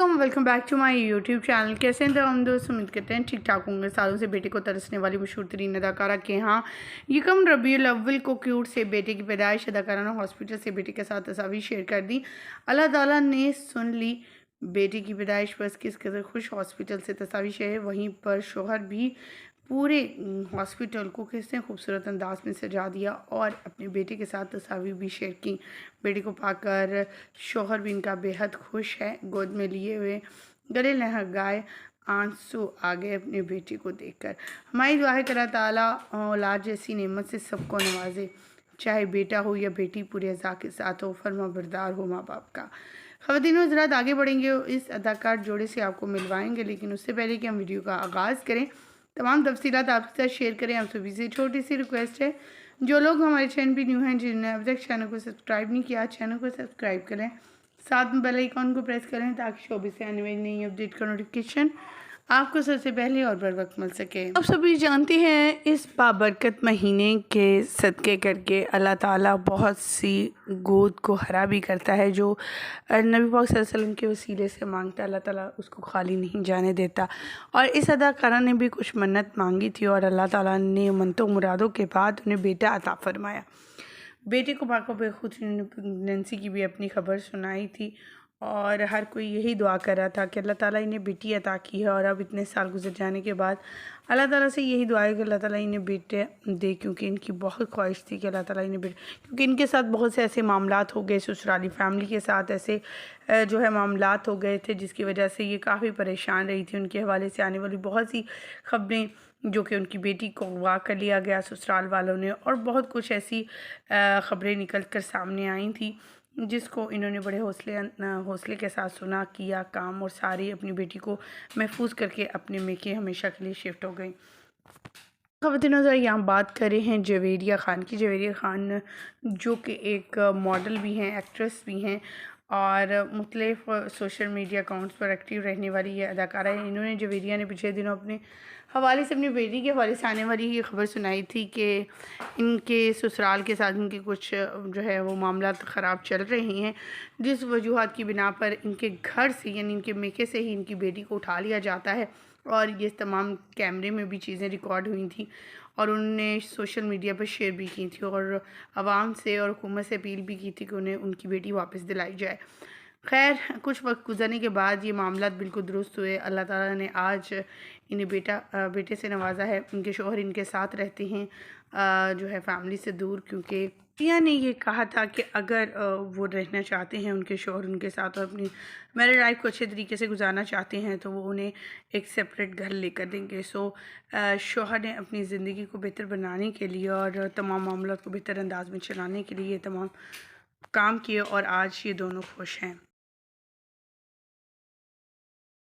अस्सलाम welcome back to my YouTube channel. कैसे हैं हम दोस्त? उम्मीद करते हैं ठीक ठाक होंगे। सालों से बेटे को तरसने वाली मशहूर तरीन अदाकारा के यहाँ यकम रबीउल अव्वल को क्यूट से बेटे की पैदाइश। अदाकारा ने हॉस्पिटल से बेटे के साथ तस्वीर शेयर कर दी। अल्लाह ताला ने सुन ली बेटे की पैदाइश। बस किस कदर खुश हॉस्पिटल से तस्वीर शेयर। वहीं पर शोहर भी पूरे हॉस्पिटल को किसने खूबसूरत अंदाज में सजा दिया और अपने बेटे के साथ तस्वीर भी शेयर की। बेटे को पाकर शोहर भी इनका बेहद खुश है। गोद में लिए हुए गले लगाए आंसू आ गए अपने बेटे को देखकर। हमारी दुआ है कि अल्लाह ताला औलाद जैसी नेमत से सबको नवाजे, चाहे बेटा हो या बेटी, पूरे अज़ा के साथ हो, फर्मा बरदार हो माँ बाप का। ख़वातीन हज़रात, आगे बढ़ेंगे, इस अदाकार जोड़े से आपको मिलवाएंगे, लेकिन उससे पहले कि हम वीडियो का आगाज़ करें, तमाम तफसीलात आपके साथ शेयर करें। आप सभी से छोटी सी रिक्वेस्ट है, जो लोग हमारे चैनल पर न्यू हैं, जिन्होंने अब तक चैनल को सब्सक्राइब नहीं किया, चैनल को सब्सक्राइब करें, साथ में बेल आइकॉन को प्रेस करें ताकि शोबे से आने वाली नई अपडेट का नोटिफिकेशन आपको सबसे पहले और बर वक्त मिल सके। आप सभी जानते हैं इस बाबरकत महीने के सदक़े करके अल्लाह ताला बहुत सी गोद को हरा भी करता है। जो नबी पाक सल्लल्लाहु अलैहि वसल्लम के वसीले से मांगता है, अल्लाह ताला उसको खाली नहीं जाने देता। और इस अदाकारा ने भी कुछ मन्नत मांगी थी और अल्लाह ताला ने मन्नतों मुरादों के बाद उन्हें बेटा अता फरमाया। बेटे को पाको बेखुद प्रेगनेंसी की भी अपनी खबर सुनाई थी और हर कोई यही दुआ कर रहा था कि अल्लाह ताला इन्हें बेटी अता की है। और अब इतने साल गुजर जाने के बाद अल्लाह ताला से यही दुआ है कि अल्लाह ताला इन्हें बेटे दे, क्योंकि इनकी बहुत ख्वाहिश थी कि अल्लाह ताला इन्हें बेटे, क्योंकि इनके साथ बहुत से ऐसे मामलात हो गए, ससुराली फैमिली के साथ ऐसे जो है मामलात हो गए थे, जिसकी वजह से ये काफ़ी परेशान रही थी। उनके हवाले से आने वाली बहुत सी खबरें, जो कि उनकी बेटी को अगवा कर लिया गया ससुराल वालों ने, और बहुत कुछ ऐसी ख़बरें निकल कर सामने आई थी, जिसको इन्होंने बड़े हौसले के साथ सुना, किया काम, और सारी अपनी बेटी को महफूज करके अपने मेके हमेशा के लिए शिफ्ट हो गई। ख़वातीन ज़रा यहाँ बात करें हैं जवेरिया ख़ान की। जवेरिया ख़ान जो कि एक मॉडल भी हैं, एक्ट्रेस भी हैं और मुख्तलिफ़ सोशल मीडिया अकाउंट्स पर एक्टिव रहने वाली ये अदाकारा है। इन्होंने जवेरिया ने पिछले दिनों अपने हवाले से, अपनी बेटी के हवाले से आने वाली ये खबर सुनाई थी कि इनके ससुराल के साथ इनके कुछ जो है वो मामला ख़राब चल रहे हैं, जिस वजूहात की बिना पर इनके घर से, यानी इनके मेके से ही इनकी बेटी को उठा लिया जाता है। और ये तमाम कैमरे में भी चीज़ें रिकॉर्ड हुई थी और उन्होंने सोशल मीडिया पर शेयर भी की थी और आवाम से और हुकूमत से अपील भी की थी कि उन्हें उनकी बेटी वापस दिलाई जाए। खैर, कुछ वक्त गुजरने के बाद ये मामला बिल्कुल दुरुस्त हुए। अल्लाह ताला ने आज इन्हें बेटे से नवाजा है। इनके शौहर इनके साथ रहते हैं जो है फैमिली से दूर, क्योंकि पिया ने ये कहा था कि अगर वो रहना चाहते हैं उनके शौहर उनके साथ और अपनी मैरिड लाइफ को अच्छे तरीके से गुजारना चाहते हैं, तो वो उन्हें एक सेपरेट घर लेकर देंगे। शौहर ने अपनी ज़िंदगी को बेहतर बनाने के लिए और तमाम मामलों को बेहतर अंदाज में चलाने के लिए ये तमाम काम किए और आज ये दोनों खुश हैं।